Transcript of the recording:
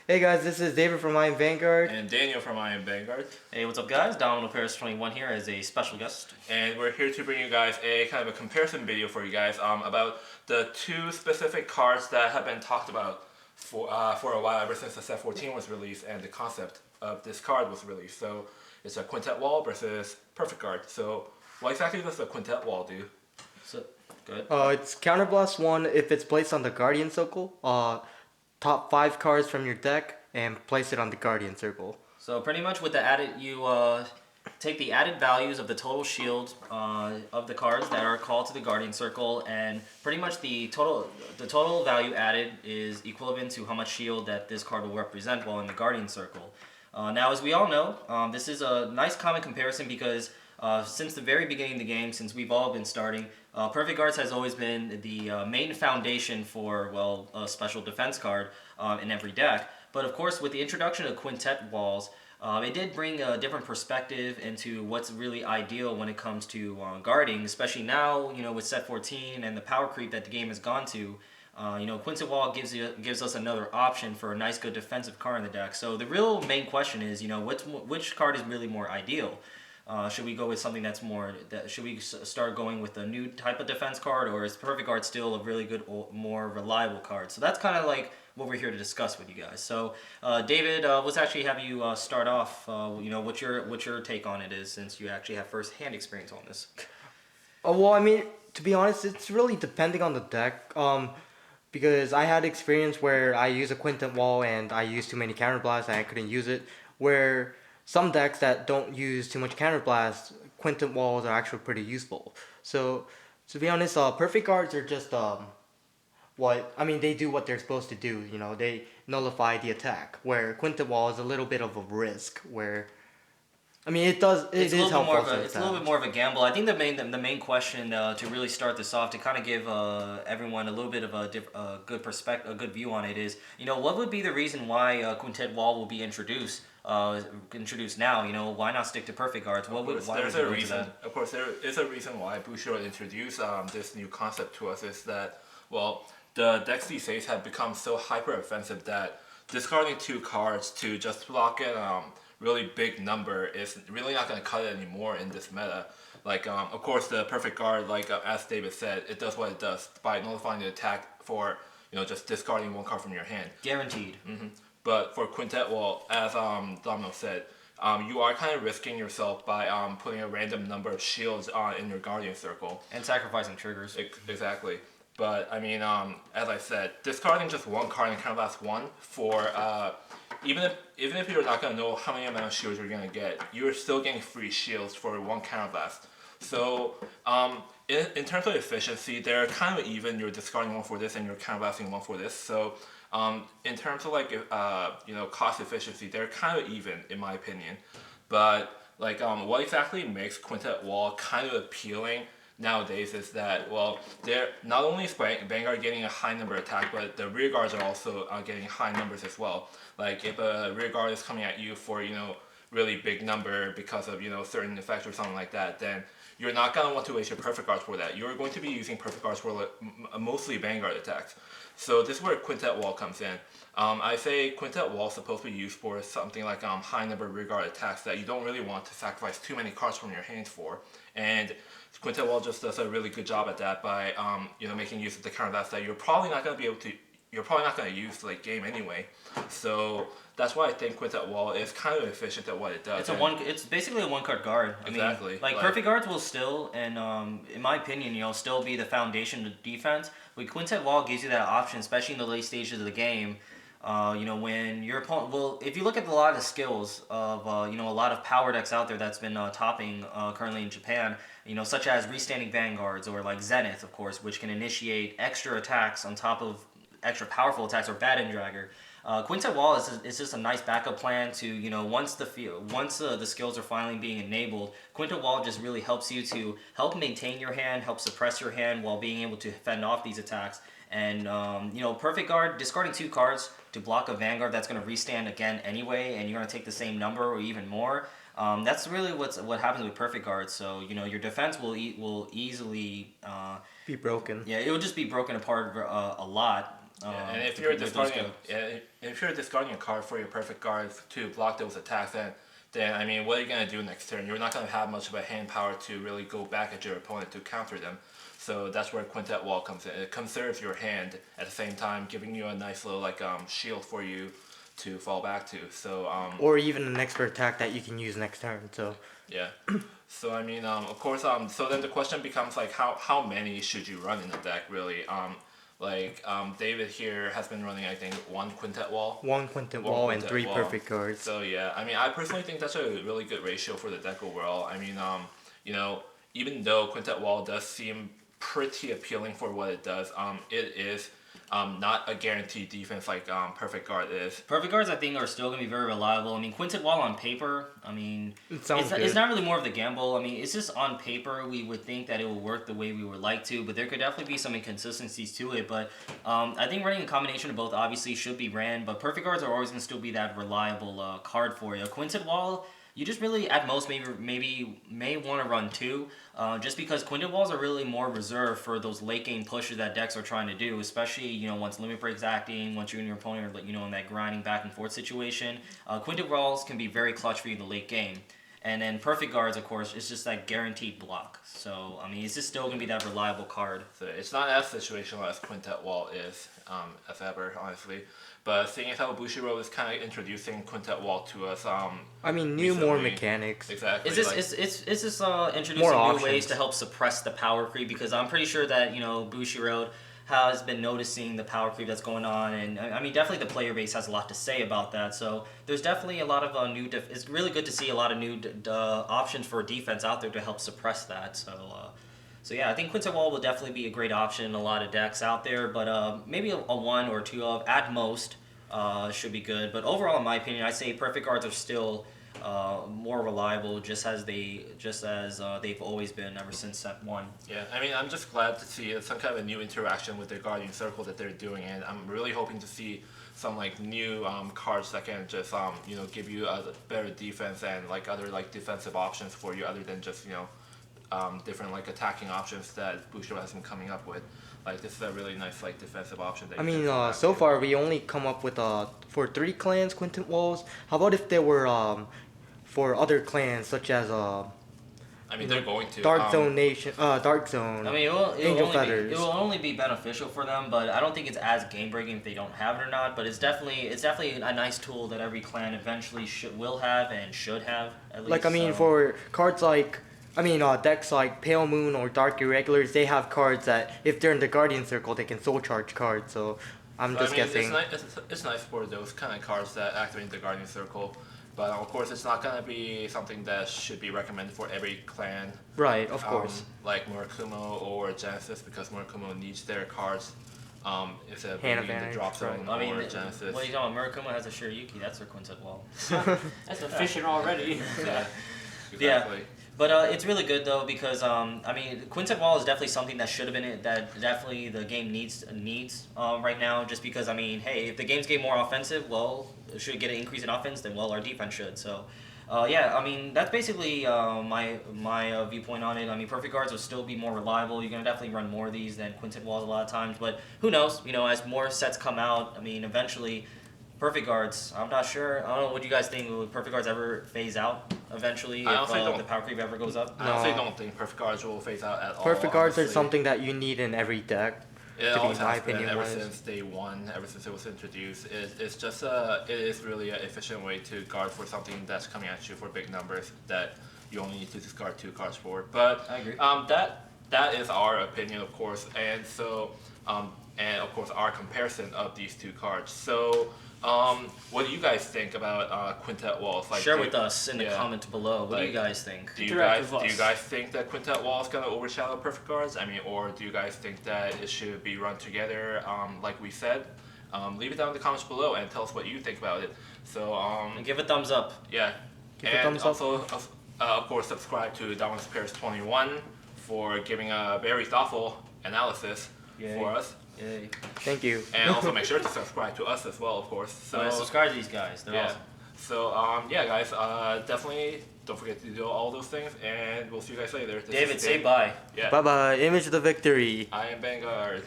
Hey guys, this is David from I Am Vanguard. And Daniel from I Am Vanguard. Hey, what's up guys? Donald Paris21 here as a special guest. And we're here to bring you guys a kind of a comparison video for you guys about the two specific cards that have been talked about for a while, ever since the set 14 was released and the concept of this card was released. So it's a Quintet Wall versus Perfect Guard. So what exactly does the Quintet Wall do? So, good. It's Counterblast 1 if it's placed on the Guardian Circle. Top 5 cards from your deck and place it on the Guardian Circle. So pretty much with the added, you take the added values of the total shield of the cards that are called to the Guardian Circle, and pretty much the total value added is equivalent to how much shield that this card will represent while in the Guardian Circle. Now, as we all know, this is a nice common comparison because since the very beginning of the game, since we've all been starting, Perfect Guards has always been the main foundation for, well, a special defense card in every deck. But of course, with the introduction of Quintet Walls, it did bring a different perspective into what's really ideal when it comes to guarding, especially now, you know, with set 14 and the power creep that the game has gone to. Quintet Wall gives us another option for a nice, good defensive card in the deck. So the real main question is, you know, which card is really more ideal? Should we go with something that's more? Should we start going with a new type of defense card, or is Perfect Guard still a really good, more reliable card? So that's kind of like what we're here to discuss with you guys. So, David, let's actually have you start off. What your take on it is, since you actually have first-hand experience on this. Well, I mean, to be honest, it's really depending on the deck. Because I had experience where I use a Quintet Wall and I used too many Counterblasts and I couldn't use it. Where some decks that don't use too much Counterblast, Quintet Walls are actually pretty useful. So, to be honest, Perfect Guards are just they do what they're supposed to do. You know, they nullify the attack. Where Quintet Wall is a little bit of a risk. Where, I mean, it is helpful. It's a little bit more of a gamble. I think the main question to really start this off, to kind of give everyone a little bit of a good perspective, a good view on it, is, you know, what would be the reason why Quintet Wall will be introduced now? You know, why not stick to Perfect Guards? There's a reason. Of course, there is a reason why Bushiroad introduced this new concept to us. Is that, well, the decks these days have become so hyper offensive that discarding 2 cards to just block it really big number is really not going to cut it anymore in this meta. Like, of course, the Perfect Guard, like as David said, it does what it does by nullifying the attack for, you know, just discarding 1 card from your hand. Guaranteed. But for Quintet Wall, as Domino said, you are kind of risking yourself by putting a random number of shields in your Guardian Circle. And sacrificing triggers. Exactly. But, I mean, as I said, discarding just 1 card in Counterblast 1 for, even if you're not going to know how many amount of shields you're going to get, you're still getting free shields for 1 Counterblast. So, in terms of efficiency, they're kind of even. You're discarding 1 for this and you're counterblasting 1 for this. So, in terms of like cost efficiency, they're kind of even in my opinion. But like what exactly makes Quintet Wall kind of appealing nowadays is that, well, they're not only is Vanguard getting a high number attack, but the rear guards are also getting high numbers as well. Like if a rear guard is coming at you for, you know, really big number because of, you know, certain effects or something like that, then you're not going to want to waste your Perfect Guards for that. You're going to be using Perfect Guards for mostly Vanguard attacks. So this is where Quintet Wall comes in. I say Quintet Wall is supposed to be used for something like high number rear guard attacks that you don't really want to sacrifice too many cards from your hands for. And Quintet Wall just does a really good job at that by making use of the counterblast that you're probably not going to use late game anyway. So that's why I think Quintet Wall is kind of efficient at what it does. It's basically a 1-card guard. Exactly. I mean, like Perfect Guards will still, and in my opinion, you know, still be the foundation of defense. But Quintet Wall gives you that option, especially in the late stages of the game. When your opponent, well, if you look at a lot of the skills of, a lot of power decks out there that's been topping currently in Japan, you know, such as Restanding Vanguards or like Zenith, of course, which can initiate extra attacks on top of extra powerful attacks, or Baton Dragger. Quintet Wall is just a nice backup plan to, you know, once the skills are finally being enabled, Quintet Wall just really helps you to help maintain your hand, help suppress your hand while being able to fend off these attacks. And, Perfect Guard, discarding 2 cards to block a Vanguard that's going to restand again anyway, and you're going to take the same number or even more. That's really what happens with Perfect Guard. So, you know, your defense will easily be broken. Yeah, it will just be broken apart a lot. And if to you're with those discarding, guys. if you're discarding a card for your perfect guards to block those attacks, then I mean, what are you gonna do next turn? You're not gonna have much of a hand power to really go back at your opponent to counter them. So that's where Quintet Wall comes in. It conserves your hand at the same time, giving you a nice little like shield for you to fall back to. So Or even an expert attack that you can use next turn. So yeah. So I mean, of course, so then the question becomes like, how many should you run in the deck really? David here has been running, I think, one Quintet Wall. one Quintet One Wall and Quintet 3 Wall. perfect cards. So yeah, I mean, I personally think that's a really good ratio for the deck overall. I mean, you know, even though Quintet Wall does seem pretty appealing for what it does, it is not a guaranteed defense like Perfect Guard is. Perfect guards, I think, are still going to be very reliable. I mean, Quintet Wall on paper, I mean, It sounds it's good. not really more of the gamble. I mean, it's just on paper, we would think that it will work the way we would like to, but there could definitely be some inconsistencies to it. But I think running a combination of both obviously should be ran, but Perfect guards are always going to still be that reliable card for you. Quintet Wall, you just really, at most, may want to run 2, just because Quintet Walls are really more reserved for those late game pushes that decks are trying to do, especially, you know, once Limit Break's acting, once you and your opponent are, you know, in that grinding back and forth situation. Quintet Walls can be very clutch for you in the late game. And then Perfect Guards, of course, it's just that guaranteed block. So, I mean, it's just still going to be that reliable card. So it's not as situational as Quintet Wall is, as ever, honestly. But seeing as how Bushiroad is kind of introducing Quintet Wall to us, I mean, more recently. mechanics. Exactly. It's just like- it's just introducing More new options. ways to help suppress the power creep, because I'm pretty sure that, you know, Bushiroad has been noticing the power creep that's going on, and I mean, definitely the player base has a lot to say about that. So there's definitely a lot of new. It's really good to see a lot of new options for defense out there to help suppress that. So yeah, I think Quintet Wall will definitely be a great option in a lot of decks out there, but maybe a 1 or 2 of at most should be good. But overall, in my opinion, I say Perfect Guards are still more reliable, just as they've always been ever since set 1. Yeah, I mean, I'm just glad to see some kind of a new interaction with their Guardian Circle that they're doing, and I'm really hoping to see some like new cards that can just you know, give you a better defense and like other like defensive options for you, other than just, you know, different like attacking options that Bushiroad has been coming up with. Like, this is a really nice like defensive option that I you can mean, fall back so to. far we only come up with for 3 clans Quintet Walls. How about if there were for other clans such as I mean, they're going to Dark Zone Nation, Dark Zone, I mean, it Angel will Feathers. only be beneficial for them, but I don't think it's as game breaking if they don't have it or not. But it's definitely a nice tool that every clan eventually will have and should have, at least. Like, I mean, so. for cards like, decks like Pale Moon or Dark Irregulars, they have cards that if they're in the Guardian Circle, they can soul charge cards. So I'm So, just I mean, guessing. it's nice for those kind of cards that activate the Guardian Circle, but of course it's not gonna be something that should be recommended for every clan. Right, of course. Like Murakumo or Genesis, because Murakumo needs their cards instead of Hand being in the advantage, drop zone I mean, or Genesis. what are you talking about? Murakumo has a Shiryuki. That's their Quintet Wall. That's efficient already. Yeah, Yeah. exactly. But it's really good though, because I mean, Quintet Wall is definitely something that should have been that definitely the game needs right now. Just because, I mean, hey, if the game's getting more offensive, well, should it get an increase in offense, then well, our defense should. So yeah, I mean, that's basically my viewpoint on it. I mean, Perfect Guards will still be more reliable. You're gonna definitely run more of these than Quintet Walls a lot of times. But who knows? You know, as more sets come out, I mean, eventually. Perfect Guards, I'm not sure. I don't know. What do you guys think? Will Perfect Guards ever phase out eventually I if honestly don't. the power creep ever goes up? I honestly No. don't think Perfect Guards will phase out at all. Perfect cards are honestly. something that you need in every deck. It to be always my has been opinion ever was. since day one, ever since it was introduced. It's just it is really an efficient way to guard for something that's coming at you for big numbers that you only need to discard 2 cards for. But I agree. that is our opinion, of course, and so and of course our comparison of these 2 cards. So what do you guys think about Quintet Walls? Like, Share with us in the yeah. comments below. What do you Like, guys think? Do you Interact with guys us. think that Quintet Wall is gonna overshadow Perfect Guards? I mean, or do you guys think that it should be run together, like we said? Leave it down in the comments below and tell us what you think about it. So And give a thumbs up. yeah, Give a and thumbs up. also of course subscribe to Dominus Pairs 21 for giving a very thoughtful analysis Yay. for us, Yay. Thank you. and also make sure to subscribe to us as well, of course. So Subscribe to these guys. They're yeah. awesome. So yeah, guys, definitely don't forget to do all those things, and we'll see you guys later. This is David, say Dave. bye. Yeah. Bye bye. Image of the victory. I am Vanguard.